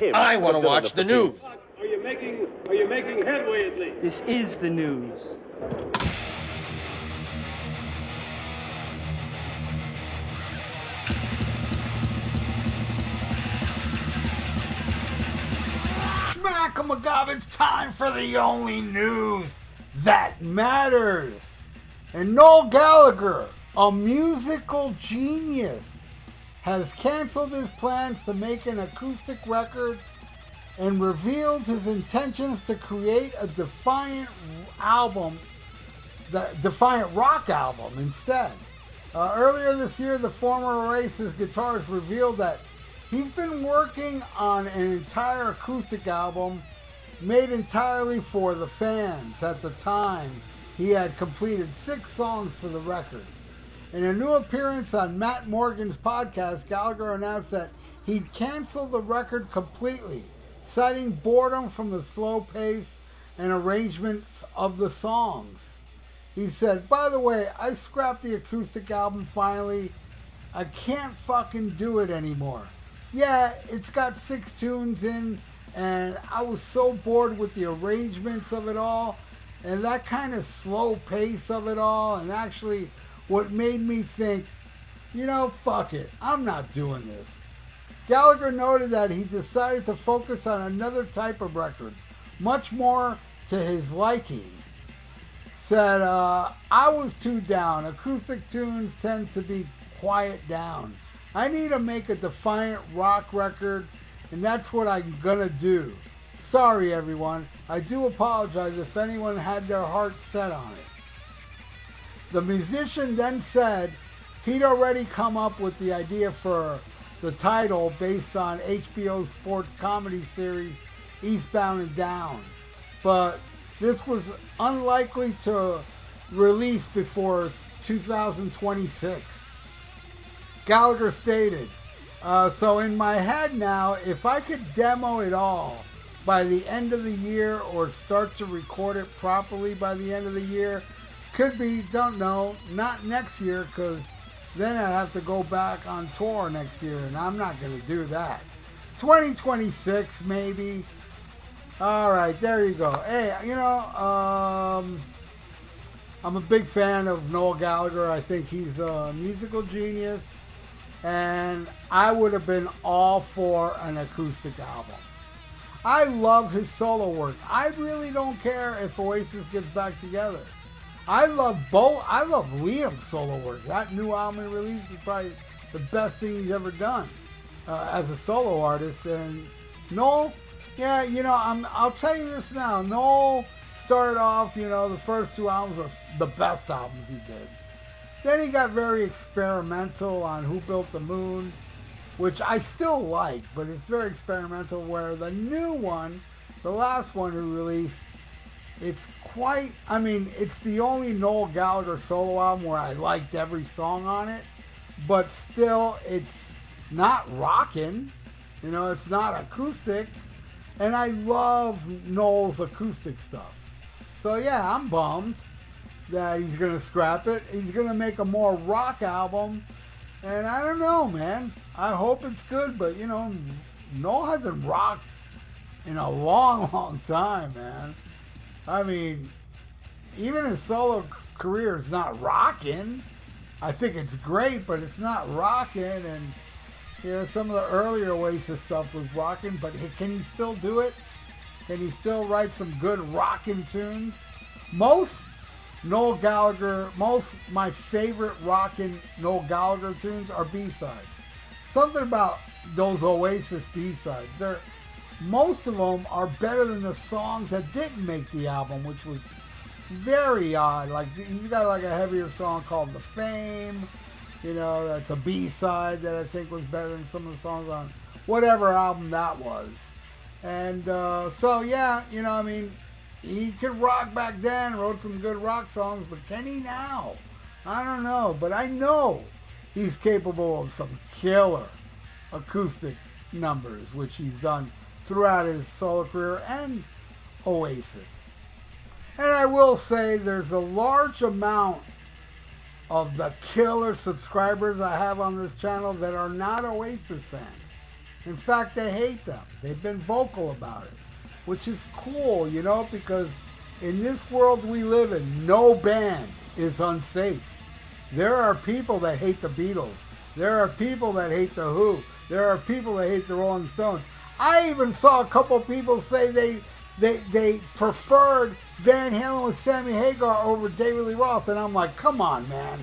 him. I want to watch the news. Are you making headway at least? This is the news. Smack-a-McGob, it's time for the only news that matters. And Noel Gallagher, a musical genius, has canceled his plans to make an acoustic record and revealed his intentions to create a Defiant album, the Defiant rock album instead. Earlier this year, the former Oasis guitarist revealed that he's been working on an entire acoustic album made entirely for the fans. At the time, he had completed 6 songs for the record. In a new appearance on Matt Morgan's podcast, Gallagher announced that he'd canceled the record completely, citing boredom from the slow pace and arrangements of the songs. He said, "By the way, I scrapped the acoustic album finally. I can't fucking do it anymore. Yeah, it's got 6 tunes in, and I was so bored with the arrangements of it all, and that kind of slow pace of it all, and actually what made me think, fuck it, I'm not doing this." Gallagher noted that he decided to focus on another type of record, much more to his liking. Said, "I was too down. Acoustic tunes tend to be quiet down. I need to make a Defiant rock record, and that's what I'm gonna do. Sorry, everyone. I do apologize if anyone had their heart set on it." The musician then said he'd already come up with the idea for the title based on HBO's sports comedy series Eastbound and Down, but this was unlikely to release before 2026. Gallagher stated, "So in my head now, if I could demo it all by the end of the year or start to record it properly by the end of the year, could be, don't know, not next year, because then I'd have to go back on tour next year, and I'm not going to do that. 2026 maybe." All right, there you go. Hey, I'm a big fan of Noel Gallagher. I think he's a musical genius, and I would have been all for an acoustic album. I love his solo work. I really don't care if Oasis gets back together. I love Liam's solo work. That new album he released is probably the best thing he's ever done as a solo artist. And Noel, yeah, I'll tell you this now. Noel started off, the first 2 albums were the best albums he did. Then he got very experimental on Who Built the Moon, which I still like, but it's very experimental, where the new one, the last one he released, it's the only Noel Gallagher solo album where I liked every song on it, but still it's not rockin', it's not acoustic, and I love Noel's acoustic stuff. So yeah, I'm bummed that he's gonna scrap it. He's gonna make a more rock album, and I don't know, man. I hope it's good, but Noel hasn't rocked in a long, long time, man. I mean, even his solo career is not rocking. I think it's great, but it's not rocking. And some of the earlier Oasis stuff was rocking, but can he still do it? Can he still write some good rocking tunes? Most my favorite rocking Noel Gallagher tunes are B-sides. Something about those Oasis B-sides. Most of them are better than the songs that didn't make the album, which was very odd. Like, he's got like a heavier song called The Fame. That's a B-side that I think was better than some of the songs on whatever album that was. And so, yeah, he could rock back then, wrote some good rock songs, but can he now? I don't know. But I know he's capable of some killer acoustic numbers, which he's done throughout his solo career and Oasis. And I will say there's a large amount of the killer subscribers I have on this channel that are not Oasis fans. In fact, they hate them. They've been vocal about it, which is cool, you know, because in this world we live in, no band is unsafe. There are people that hate the Beatles. There are people that hate the Who. There are people that hate the Rolling Stones. I even saw a couple people say they preferred Van Halen with Sammy Hagar over David Lee Roth, and I'm like, come on, man.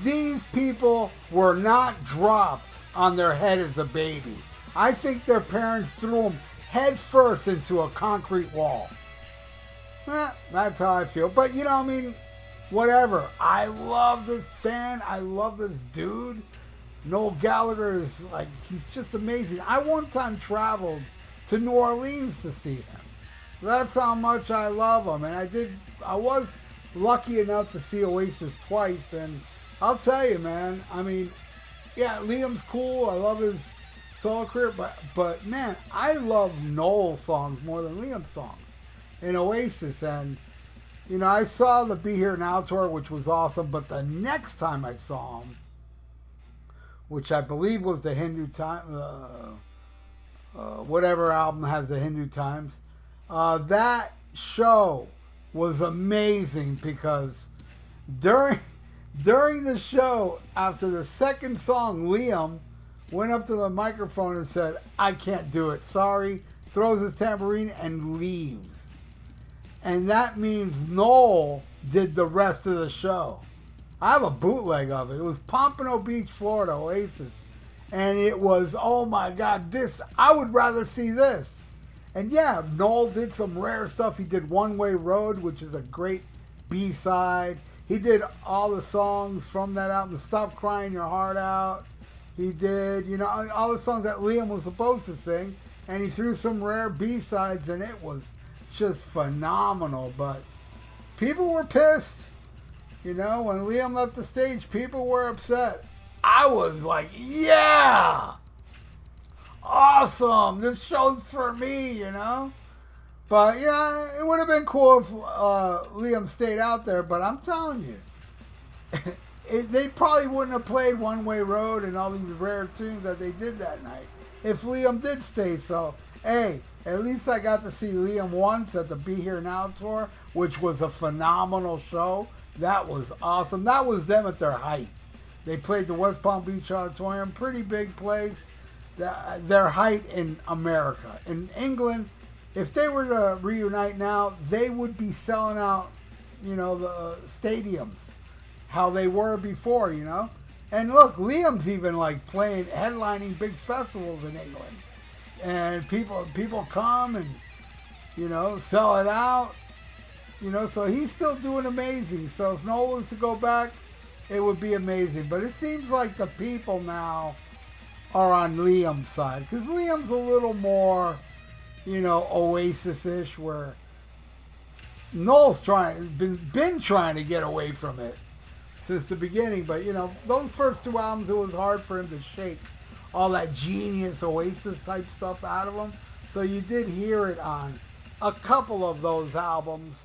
These people were not dropped on their head as a baby. I think their parents threw them head first into a concrete wall. That's how I feel. But, you know, I mean, whatever. I love this band. I love this dude. Noel Gallagher is like, he's just amazing. I one time traveled to New Orleans to see him. That's how much I love him. And I was lucky enough to see Oasis twice. And I'll tell you, man, I mean, yeah, Liam's cool. I love his solo career. But man, I love Noel songs more than Liam's songs in Oasis. And, you know, I saw the Be Here Now tour, which was awesome. But the next time I saw him, which I believe was the Hindu Time, whatever album has the Hindu Times, that show was amazing because during the show, after the second song, Liam went up to the microphone and said, "I can't do it, sorry," throws his tambourine and leaves. And that means Noel did the rest of the show. I have a bootleg of it. It was Pompano Beach, Florida, Oasis. And it was, oh my God, I would rather see this. And yeah, Noel did some rare stuff. He did One Way Road, which is a great B-side. He did all the songs from that album, Stop Crying Your Heart Out. He did, you know, all the songs that Liam was supposed to sing. And he threw some rare B-sides, and it was just phenomenal. But people were pissed. You know, when Liam left the stage, people were upset. I was like, yeah! Awesome! This show's for me, you know? But, yeah, it would have been cool if Liam stayed out there, but I'm telling you, they probably wouldn't have played One Way Road and all these rare tunes that they did that night if Liam did stay. So, hey, at least I got to see Liam once at the Be Here Now tour, which was a phenomenal show. That was awesome. That was them at their height. They played the West Palm Beach Auditorium, pretty big place. Their height in America. In England, if they were to reunite now, they would be selling out, you know, the stadiums, how they were before, you know. And look, Liam's even like playing, headlining big festivals in England. And people come and, you know, sell it out. You know, so he's still doing amazing. So if Noel was to go back, it would be amazing. But it seems like the people now are on Liam's side. Because Liam's a little more, you know, Oasis-ish, where Noel's been trying to get away from it since the beginning. But, you know, those first two albums, it was hard for him to shake all that genius Oasis-type stuff out of him. So you did hear it on a couple of those albums.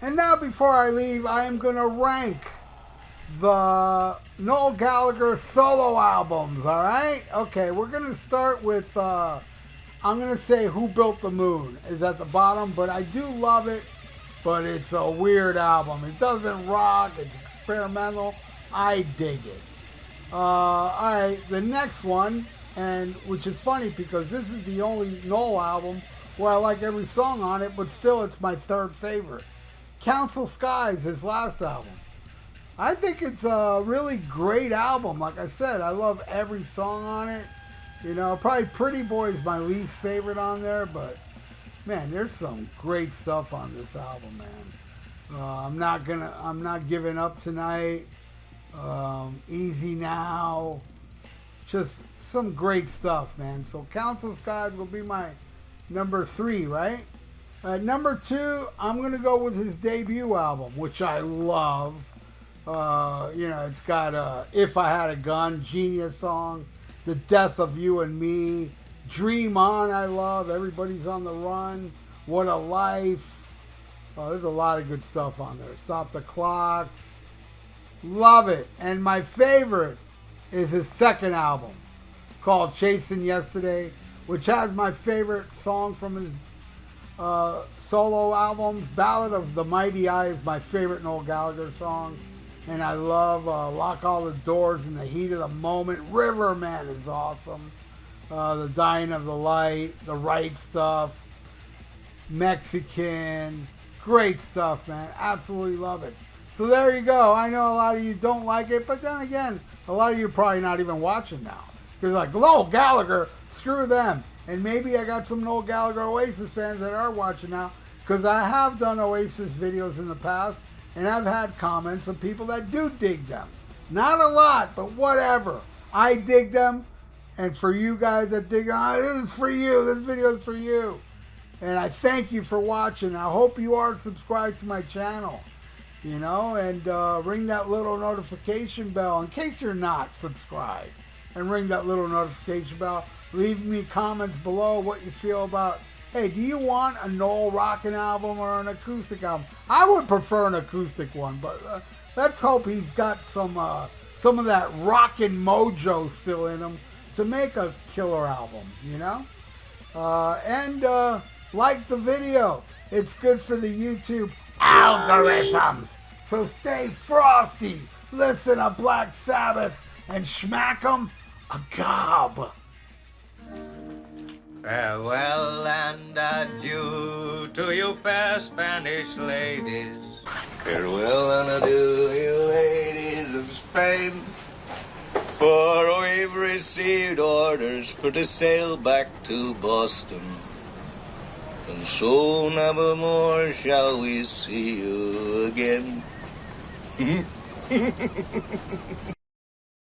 And now, before I leave, I am going to rank the Noel Gallagher solo albums, all right? Okay, we're going to start with, I'm going to say Who Built the Moon is at the bottom, but I do love it, but it's a weird album. It doesn't rock, it's experimental. I dig it. All right, the next one, and which is funny because this is the only Noel album where I like every song on it, but still it's my third favorite. Council Skies, his last album. I think it's a really great album. Like I said, I love every song on it. You know, probably Pretty Boy is my least favorite on there, but man, there's some great stuff on this album, man. I'm not giving up tonight. Easy Now. Just some great stuff, man. So Council Skies will be my number 3, right? At number 2, I'm going to go with his debut album, which I love. You know, it's got If I Had a Gun, genius song. The Death of You and Me. Dream On, I love. Everybody's on the Run. What a Life. Oh, there's a lot of good stuff on there. Stop the Clocks. Love it. And my favorite is his second album, called Chasing Yesterday, which has my favorite song from his solo albums. Ballad of the Mighty Eye is my favorite Noel Gallagher song. And I love Lock All the Doors in the Heat of the Moment. River, man, is awesome. The Dying of the Light, The Right Stuff, Mexican. Great stuff, man. Absolutely love it. So there you go. I know a lot of you don't like it, but then again, a lot of you are probably not even watching now. Because like, Noel Gallagher, screw them. And maybe I got some Noel Gallagher Oasis fans that are watching now, because I have done Oasis videos in the past, and I've had comments of people that do dig them. Not a lot, but whatever. I dig them, and for you guys that dig them, this is for you. This video is for you. And I thank you for watching. I hope you are subscribed to my channel, you know, and ring that little notification bell in case you're not subscribed. And ring that little notification bell. Leave me comments below what you feel about, hey, do you want a Noel rockin' album or an acoustic album? I would prefer an acoustic one, but let's hope he's got some of that rockin' mojo still in him to make a killer album, you know? And like the video. It's good for the YouTube algorithms. So stay frosty. Listen to Black Sabbath and smack 'em a gob. Farewell and adieu to you fair Spanish ladies. Farewell and adieu, you ladies of Spain. For we've received orders for to sail back to Boston. And so never more shall we see you again.